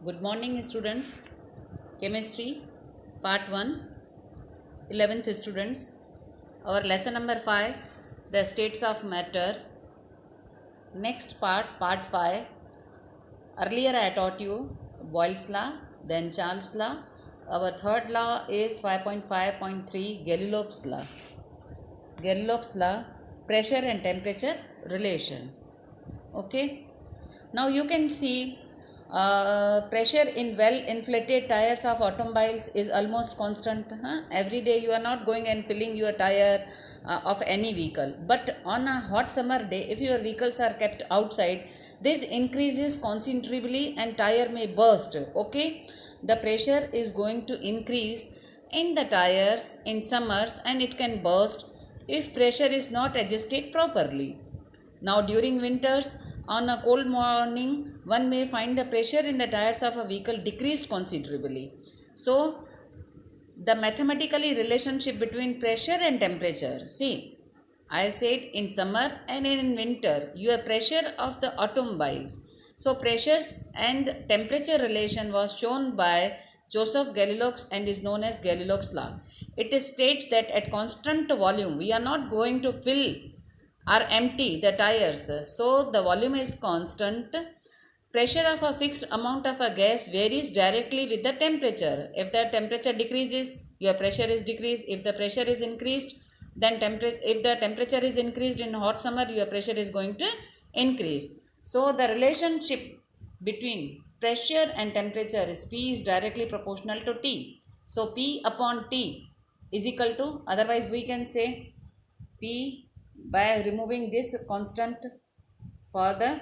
Good morning, students. Chemistry, Part 1, 11th students. Our lesson number 5, the states of matter. Next part 5. Earlier I taught you Boyle's law, then Charles' law. Our third law is 5.5.3, Galileo's law. Galileo's law, pressure and temperature relation. Okay. Now you can see pressure in well inflated tires of automobiles is almost constant. Every day you are not going and filling your tire of any vehicle, but on a hot summer day, if your vehicles are kept outside, this increases considerably and tire may burst. Okay, the pressure is going to increase in the tires in summers and it can burst if pressure is not adjusted properly. Now during winters, on a cold morning, one may find the pressure in the tires of a vehicle decreased considerably. So, the mathematically relationship between pressure and temperature. See, I said in summer and in winter, your pressure of the automobiles. So, pressures and temperature relation was shown by Joseph Galileo and is known as Galileo's law. It states that at constant volume, we are not going to fill are empty the tires, so the volume is constant. Pressure of a fixed amount of a gas varies directly with the temperature. If the temperature decreases, your pressure is decreased. If the pressure is increased, then if the temperature is increased in hot summer, your pressure is going to increase. So the relationship between pressure and temperature is P is directly proportional to T. So P upon T is equal to, otherwise we can say P by removing this constant for the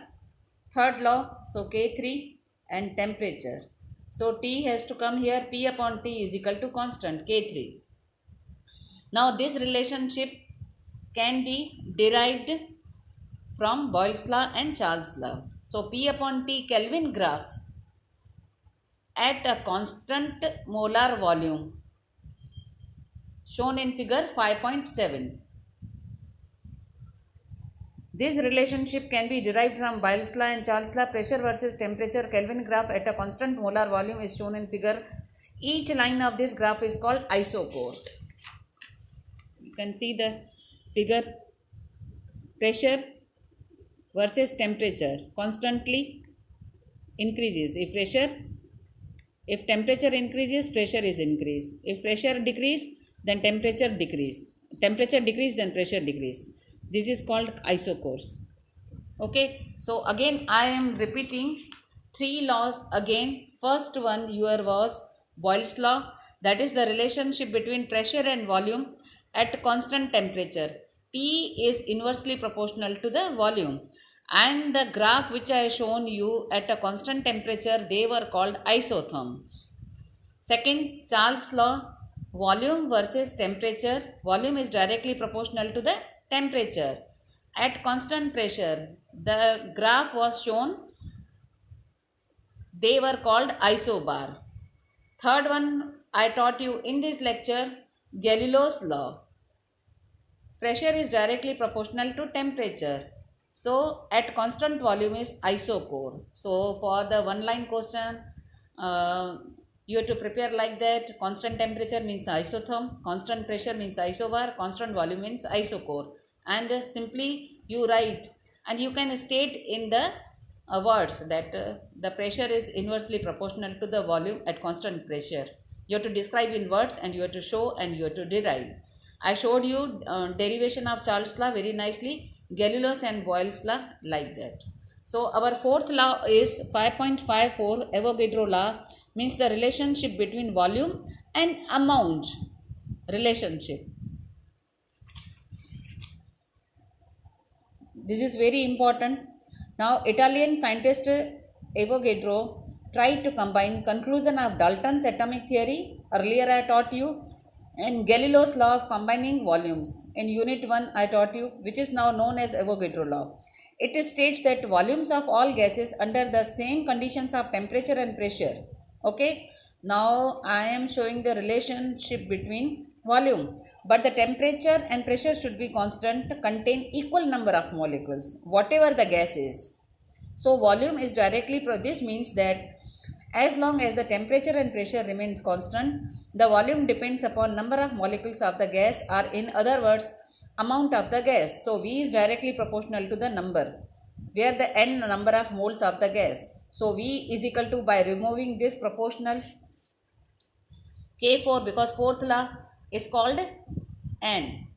third law. So K3 and temperature. So T has to come here. P upon T is equal to constant K3. Now this relationship can be derived from Boyle's law and Charles' law. So P upon T Kelvin graph at a constant molar volume shown in figure 5.7. This relationship can be derived from Boyle's law and Charles' law. Pressure versus temperature Kelvin graph at a constant molar volume is shown in figure. Each line of this graph is called isochore. You can see the figure. Pressure versus temperature constantly increases. If temperature increases, pressure is increased. If pressure decrease, then temperature decrease. Temperature decrease, then pressure decrease. This is called isochores. Okay, so again I am repeating three laws again. First one was Boyle's law, that is the relationship between pressure and volume at constant temperature. P is inversely proportional to the volume, and the graph which I have shown you at a constant temperature, they were called isotherms. Second, Charles' law, volume versus temperature. Volume is directly proportional to the temperature. At constant pressure, the graph was shown, they were called isobar. Third one I taught you in this lecture, Galileo's law. Pressure is directly proportional to temperature. So at constant volume is isochore. So for the one line question, you have to prepare like that. Constant temperature means isotherm, constant pressure means isobar, constant volume means isochore. And simply you write, and you can state in the words that the pressure is inversely proportional to the volume at constant pressure. You have to describe in words and you have to show and you have to derive. I showed you derivation of Charles' law very nicely, Galileo's and Boyle's law like that. So our fourth law is 5.54 Avogadro law, means the relationship between volume and amount relationship. This is very important. Now Italian scientist Avogadro tried to combine conclusion of Dalton's atomic theory, earlier I taught you, and Galileo's law of combining volumes. In unit 1 I taught you, which is now known as Avogadro law. It states that volumes of all gases under the same conditions of temperature and pressure. Okay, now I am showing the relationship between volume, but the temperature and pressure should be constant, contain equal number of molecules, whatever the gas is. So volume is directly, this means that As long as the temperature and pressure remains constant, the volume depends upon number of molecules of the gas, or in other words, amount of the gas. So V is directly proportional to the number, where the n number of moles of the gas. So V is equal to, by removing this proportional, K4, because fourth law is called N.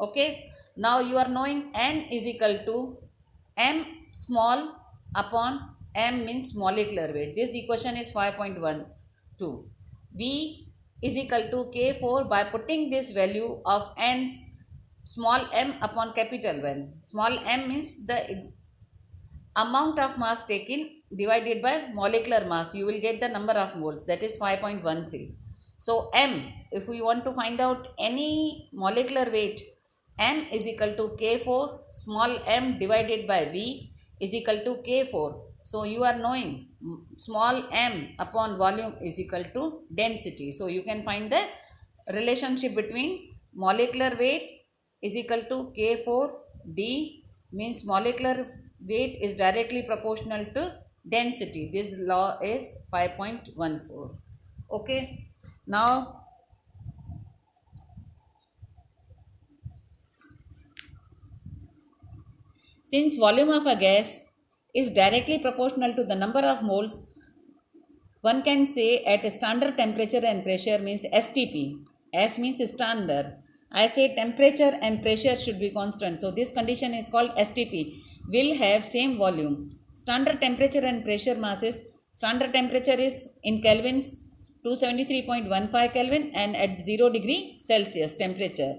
Okay. Now you are knowing N is equal to M small upon M means molecular weight. This equation is 5.12. V is equal to K4 by putting this value of N small m upon capital N. Small m means the amount of mass taken divided by molecular mass. You will get the number of moles, that is 5.13. So M, if we want to find out any molecular weight, M is equal to K4 small m divided by V is equal to K4. So you are knowing small m upon volume is equal to density. So you can find the relationship between molecular weight is equal to K4 D, means molecular weight is directly proportional to density. This law is 5.14. Okay. Now since volume of a gas is directly proportional to the number of moles, one can say at a standard temperature and pressure, means STP. S means standard. I say temperature and pressure should be constant. So this condition is called STP. Will have same volume. Standard temperature and pressure masses. Standard temperature is in kelvins 273.15 Kelvin and at 0 degree Celsius temperature.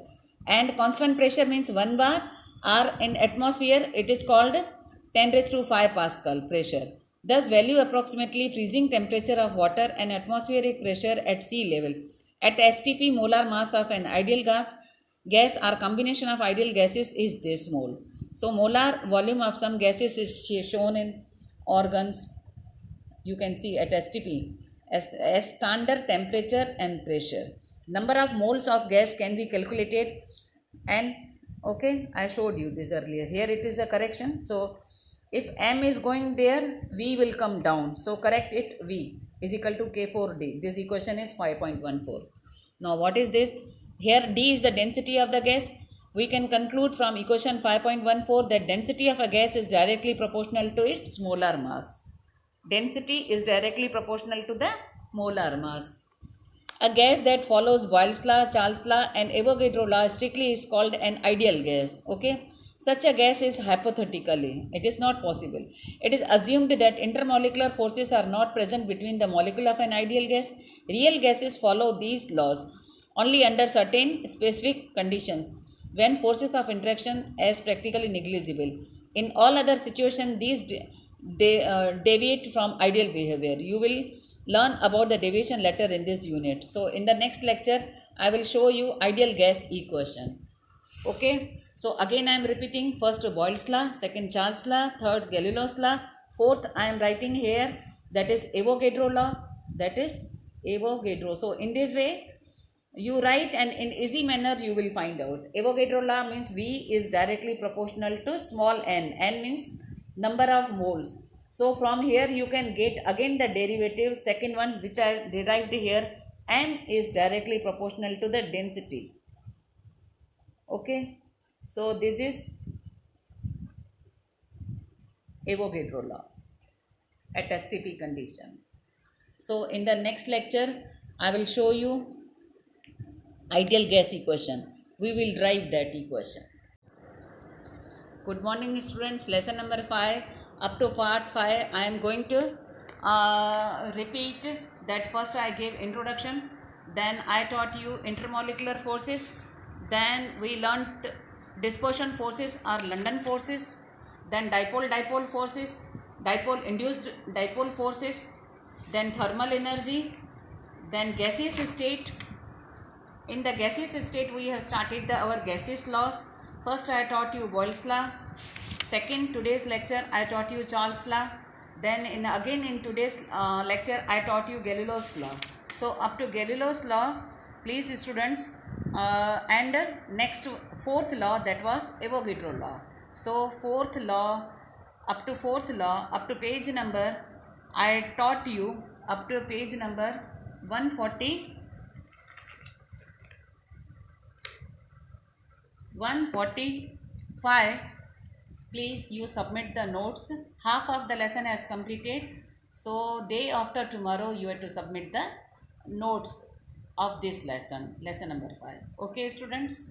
And constant pressure means 1 bar, or in atmosphere it is called 10 raised to 5 Pascal pressure. Thus value approximately freezing temperature of water and atmospheric pressure at sea level. At STP, molar mass of an ideal gas or combination of ideal gases is this mole. So molar volume of some gases is shown in organs. You can see at STP as standard temperature and pressure. Number of moles of gas can be calculated, and okay, I showed you this earlier. Here it is a correction. So if M is going there, V will come down. So correct it. V is equal to K4D. This equation is 5.14. Now what is this? Here D is the density of the gas. We can conclude from equation 5.14 that density of a gas is directly proportional to its molar mass. Density is directly proportional to the molar mass. A gas that follows Boyle's law, Charles' law and Avogadro law strictly is called an ideal gas. Okay. Such a gas is hypothetically, it is not possible. It is assumed that intermolecular forces are not present between the molecule of an ideal gas. Real gases follow these laws only under certain specific conditions, when forces of interaction is practically negligible. In all other situations, these deviate from ideal behavior. You will learn about the deviation later in this unit. So in the next lecture, I will show you ideal gas equation. Okay, so again I am repeating: first Boyle's law, second Charles' law, third Galileo's law, fourth I am writing here, that is Avogadro law, that is Avogadro. So in this way you write, and in easy manner you will find out. Avogadro law means V is directly proportional to small n. N means number of moles. So from here you can get again the derivative, second one which I derived here. M is directly proportional to the density. Okay, so this is Avogadro law at STP condition. So in the next lecture, I will show you ideal gas equation. We will derive that equation. Good morning students, lesson number 5 up to part 5. I am going to repeat that. First I gave introduction, then I taught you intermolecular forces. Then we learnt dispersion forces or London forces, then dipole forces, dipole induced dipole forces, then thermal energy, then gaseous state. In the gaseous state we have started our gaseous laws. First I taught you Boyle's law, second today's lecture I taught you Charles' law, then again in today's lecture I taught you Galileo's law. So up to Galileo's law, please students, and next fourth law, that was Avogadro law. So fourth law up to page number I taught you up to page number 140, 145. Please you submit the notes. Half of the lesson has completed, so day after tomorrow you have to submit the notes of this lesson, lesson number 5. Okay students.